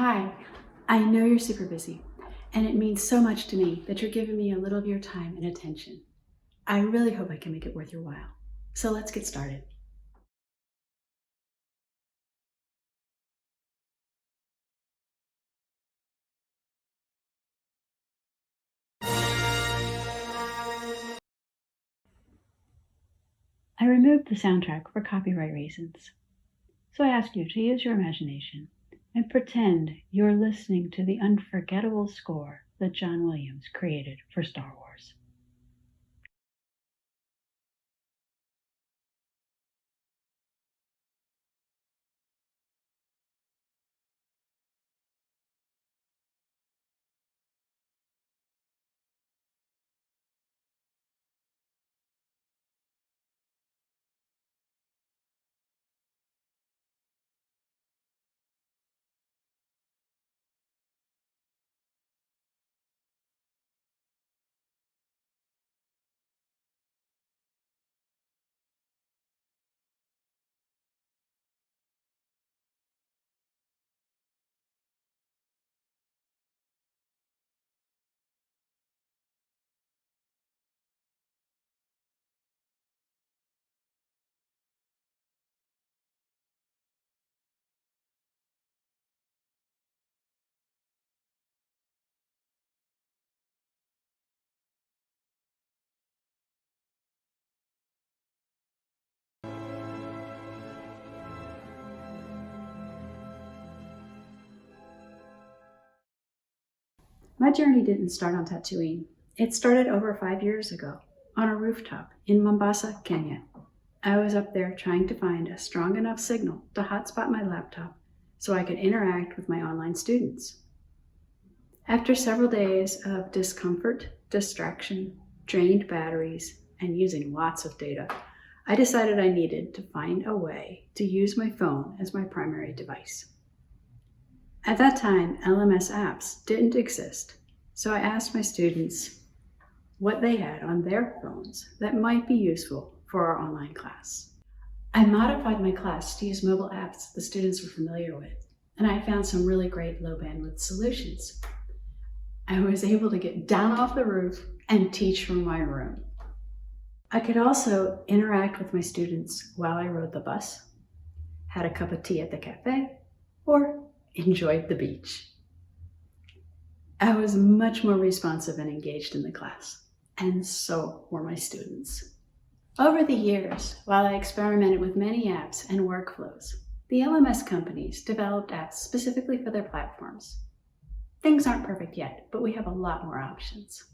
Hi, I know you're super busy, and it means so much to me that you're giving me a little of your time and attention. I really hope I can make it worth your while. So let's get started. I removed the soundtrack for copyright reasons. So I ask you to use your imagination and pretend you're listening to the unforgettable score that John Williams created for Star Wars. My journey didn't start on Tatooine. It started over 5 years ago on a rooftop in Mombasa, Kenya. I was up there trying to find a strong enough signal to hotspot my laptop so I could interact with my online students. After several days of discomfort, distraction, drained batteries, and using lots of data, I decided I needed to find a way to use my phone as my primary device. At that time, LMS apps didn't exist, so I asked my students what they had on their phones that might be useful for our online class. I modified my class to use mobile apps the students were familiar with, and I found some really great low bandwidth solutions. I was able to get down off the roof and teach from my room. I could also interact with my students while I rode the bus, had a cup of tea at the cafe, or enjoyed the beach. I was much more responsive and engaged in the class, and so were my students. Over the years, while I experimented with many apps and workflows, the LMS companies developed apps specifically for their platforms. Things aren't perfect yet, but we have a lot more options.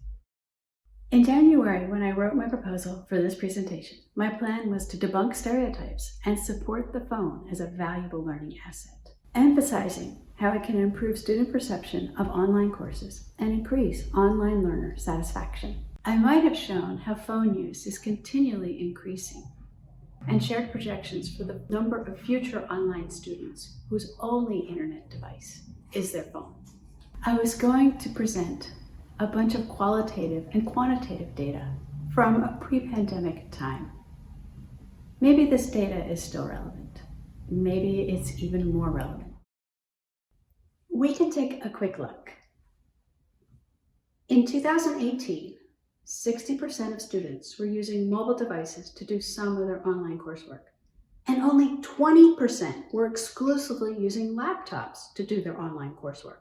In January, when I wrote my proposal for this presentation, my plan was to debunk stereotypes and support the phone as a valuable learning asset, emphasizing how it can improve student perception of online courses and increase online learner satisfaction. I might have shown how phone use is continually increasing and shared projections for the number of future online students whose only internet device is their phone. I was going to present a bunch of qualitative and quantitative data from a pre-pandemic time. Maybe this data is still relevant. Maybe it's even more relevant. We can take a quick look. In 2018, 60% of students were using mobile devices to do some of their online coursework, and only 20% were exclusively using laptops to do their online coursework.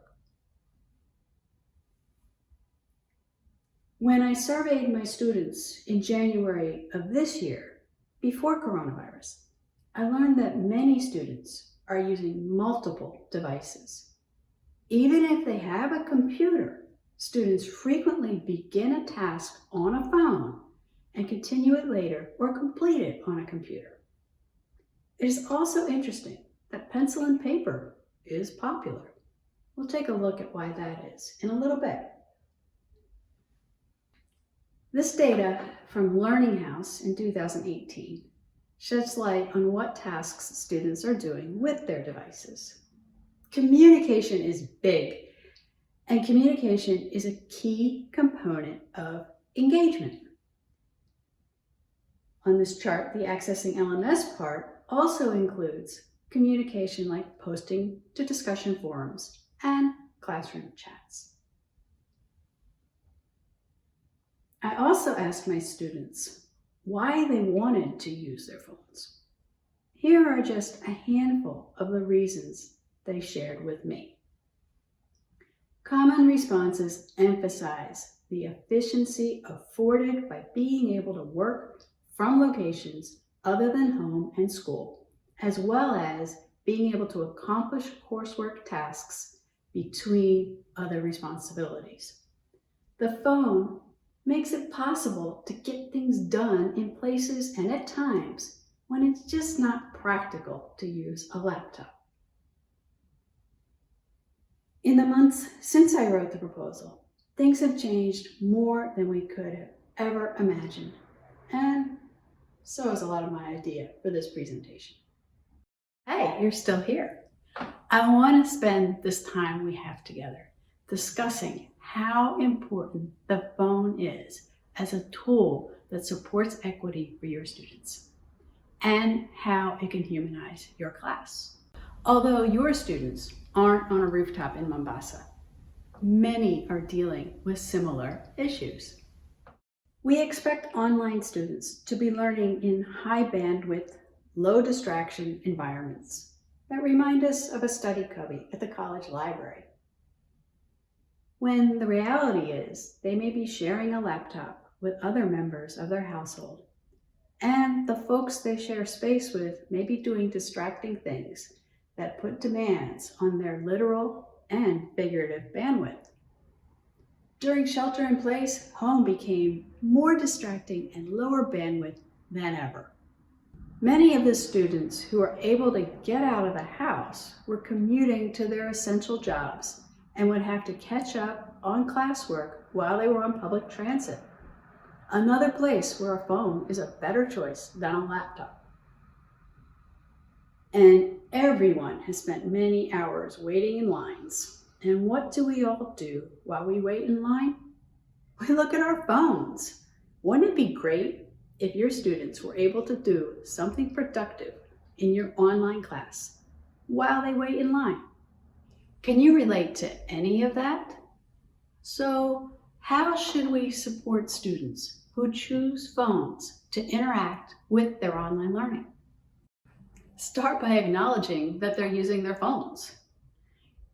When I surveyed my students in January of this year, before coronavirus, I learned that many students are using multiple devices. Even if they have a computer, students frequently begin a task on a phone and continue it later or complete it on a computer. It is also interesting that pencil and paper is popular. We'll take a look at why that is in a little bit. This data from Learning House in 2018 sheds light on what tasks students are doing with their devices. Communication is big, and communication is a key component of engagement. On this chart, the accessing LMS part also includes communication like posting to discussion forums and classroom chats. I also asked my students why they wanted to use their phones. Here are just a handful of the reasons they shared with me. Common responses emphasize the efficiency afforded by being able to work from locations other than home and school, as well as being able to accomplish coursework tasks between other responsibilities. The phone makes it possible to get things done in places and at times when it's just not practical to use a laptop. In the months since I wrote the proposal, things have changed more than we could have ever imagined, and so is a lot of my idea for this presentation. Hey, you're still here. I want to spend this time we have together discussing how important the phone is as a tool that supports equity for your students and how it can humanize your class. Although your students aren't on a rooftop in Mombasa, many are dealing with similar issues. We expect online students to be learning in high bandwidth, low distraction environments that remind us of a study cubby at the college library. When the reality is they may be sharing a laptop with other members of their household, and the folks they share space with may be doing distracting things that put demands on their literal and figurative bandwidth. During shelter in place, home became more distracting and lower bandwidth than ever. Many of the students who are able to get out of the house were commuting to their essential jobs and would have to catch up on classwork while they were on public transit. Another place where a phone is a better choice than a laptop. And everyone has spent many hours waiting in lines. And what do we all do while we wait in line? We look at our phones. Wouldn't it be great if your students were able to do something productive in your online class while they wait in line? Can you relate to any of that? So, how should we support students who choose phones to interact with their online learning? Start by acknowledging that they're using their phones.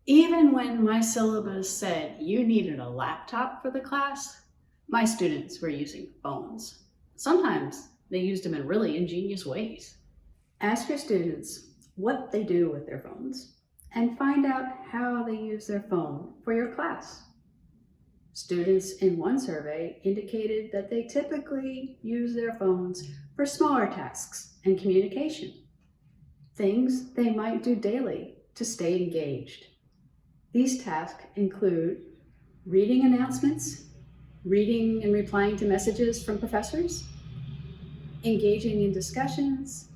Even when my syllabus said you needed a laptop for the class, my students were using phones. Sometimes they used them in really ingenious ways. Ask your students what they do with their phones and find out how they use their phone for your class. Students in one survey indicated that they typically use their phones for smaller tasks and communication, things they might do daily to stay engaged. These tasks include reading announcements, reading and replying to messages from professors, engaging in discussions,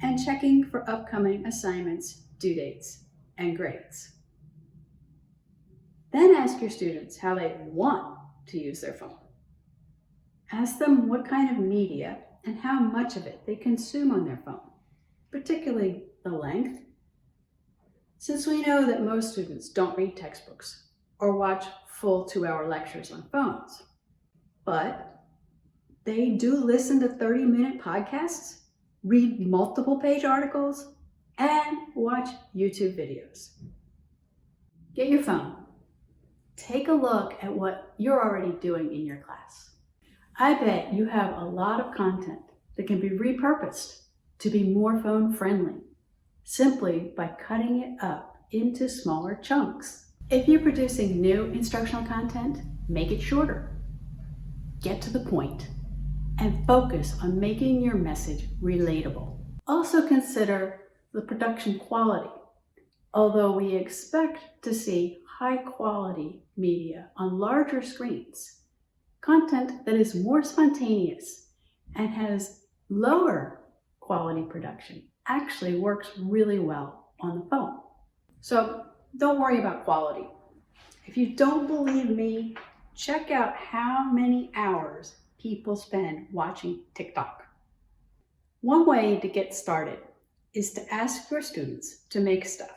and checking for upcoming assignments, due dates, and grades. Then ask your students how they want to use their phone. Ask them what kind of media and how much of it they consume on their phone, particularly the length, since we know that most students don't read textbooks or watch full 2-hour lectures on phones, but they do listen to 30-minute podcasts, read multiple page articles, and watch YouTube videos. Get your phone. Take a look at what you're already doing in your class. I bet you have a lot of content that can be repurposed to be more phone friendly, simply by cutting it up into smaller chunks. If you're producing new instructional content, make it shorter. Get to the point and focus on making your message relatable. Also consider the production quality. Although we expect to see high quality media on larger screens, content that is more spontaneous and has lower quality production actually works really well on the phone. So don't worry about quality. If you don't believe me, check out how many hours people spend watching TikTok. One way to get started is to ask your students to make stuff.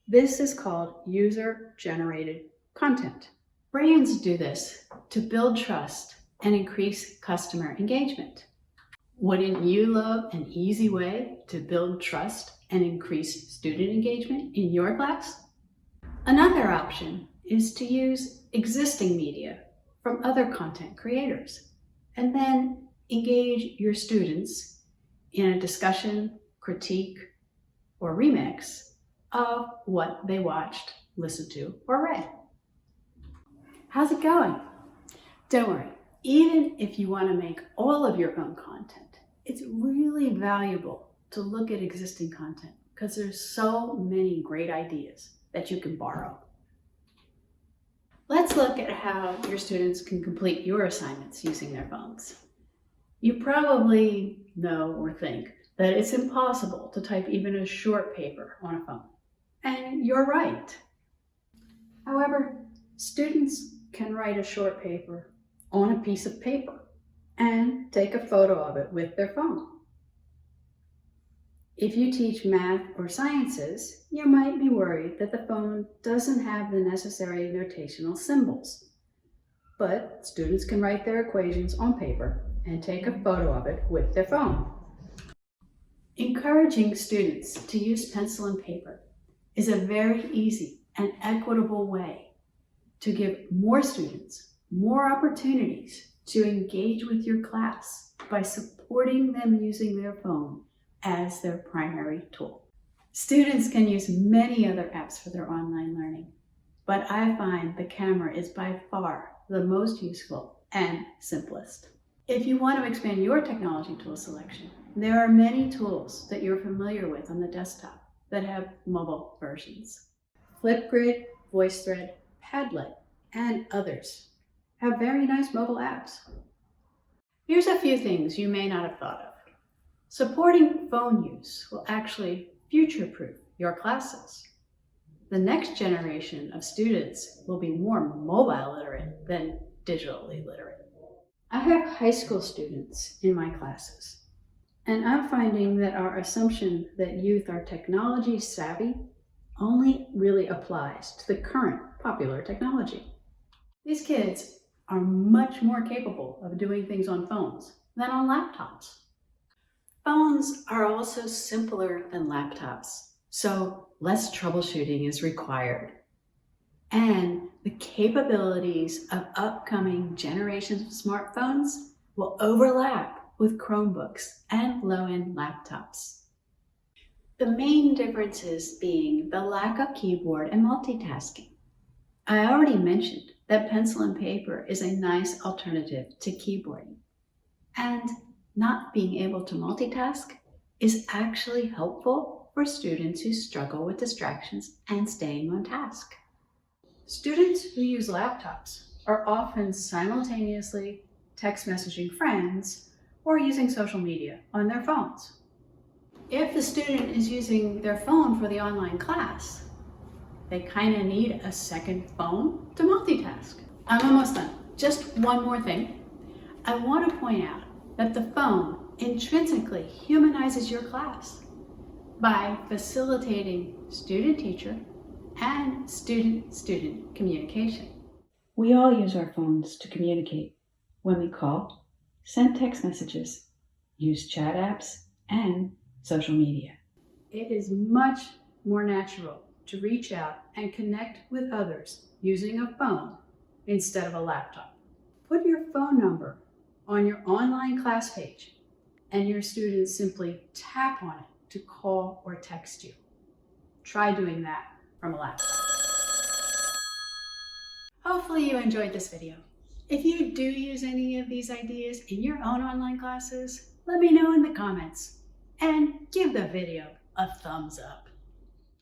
This is called user-generated content. Brands do this to build trust and increase customer engagement. Wouldn't you love an easy way to build trust and increase student engagement in your class? Another option is to use existing media from other content creators and then engage your students in a discussion, critique, or remix of what they watched, listened to, or read. How's it going? Don't worry, even if you want to make all of your own content, it's really valuable to look at existing content because there's so many great ideas that you can borrow. Let's look at how your students can complete your assignments using their phones. You probably know or think that it's impossible to type even a short paper on a phone. And you're right. However, students can write a short paper on a piece of paper and take a photo of it with their phone. If you teach math or sciences, you might be worried that the phone doesn't have the necessary notational symbols. But students can write their equations on paper and take a photo of it with their phone. Encouraging students to use pencil and paper is a very easy and equitable way to give more students more opportunities to engage with your class by supporting them using their phone as their primary tool. Students can use many other apps for their online learning, but I find the camera is by far the most useful and simplest. If you want to expand your technology tool selection, there are many tools that you're familiar with on the desktop that have mobile versions. Flipgrid, VoiceThread, Padlet, and others have very nice mobile apps. Here's a few things you may not have thought of. Supporting phone use will actually future-proof your classes. The next generation of students will be more mobile literate than digitally literate. I have high school students in my classes, and I'm finding that our assumption that youth are technology savvy only really applies to the current popular technology. These kids are much more capable of doing things on phones than on laptops. Phones are also simpler than laptops, so less troubleshooting is required. And the capabilities of upcoming generations of smartphones will overlap with Chromebooks and low-end laptops. The main differences being the lack of keyboard and multitasking. I already mentioned that pencil and paper is a nice alternative to keyboarding. And not being able to multitask is actually helpful for students who struggle with distractions and staying on task. Students who use laptops are often simultaneously text messaging friends or using social media on their phones. If the student is using their phone for the online class, they kind of need a second phone to multitask. I'm almost done. Just one more thing. I want to point out that the phone intrinsically humanizes your class by facilitating student-teacher and student-student communication. We all use our phones to communicate when we call, send text messages, use chat apps, and social media. It is much more natural to reach out and connect with others using a phone instead of a laptop. Put your phone number on your online class page and your students simply tap on it to call or text you. Try doing that from a laptop. Hopefully you enjoyed this video. If you do use any of these ideas in your own online classes, let me know in the comments and give the video a thumbs up.